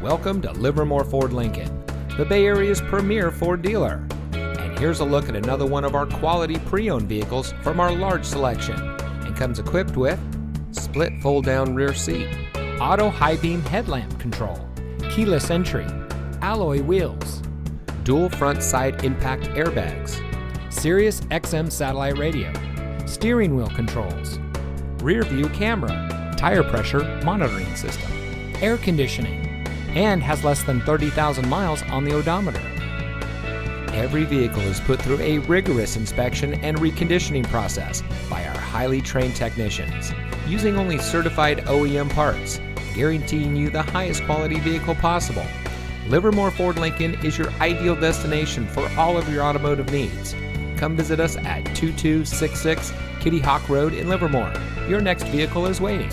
welcome to Livermore Ford Lincoln, the Bay Area's premier Ford dealer. And here's a look at another one of our quality pre-owned vehicles from our large selection, and comes equipped with split fold-down rear seat, auto high-beam headlamp control, keyless entry, alloy wheels, dual front side impact airbags, Sirius XM satellite radio, steering wheel controls, rear view camera, tire pressure monitoring system, air conditioning, and has less than 30,000 miles on the odometer. Every vehicle is put through a rigorous inspection and reconditioning process by our highly trained technicians, using only certified OEM parts, guaranteeing you the highest quality vehicle possible. Livermore Ford Lincoln is your ideal destination for all of your automotive needs. Come visit us at 2266 Kittyhawk Road in Livermore. Your next vehicle is waiting.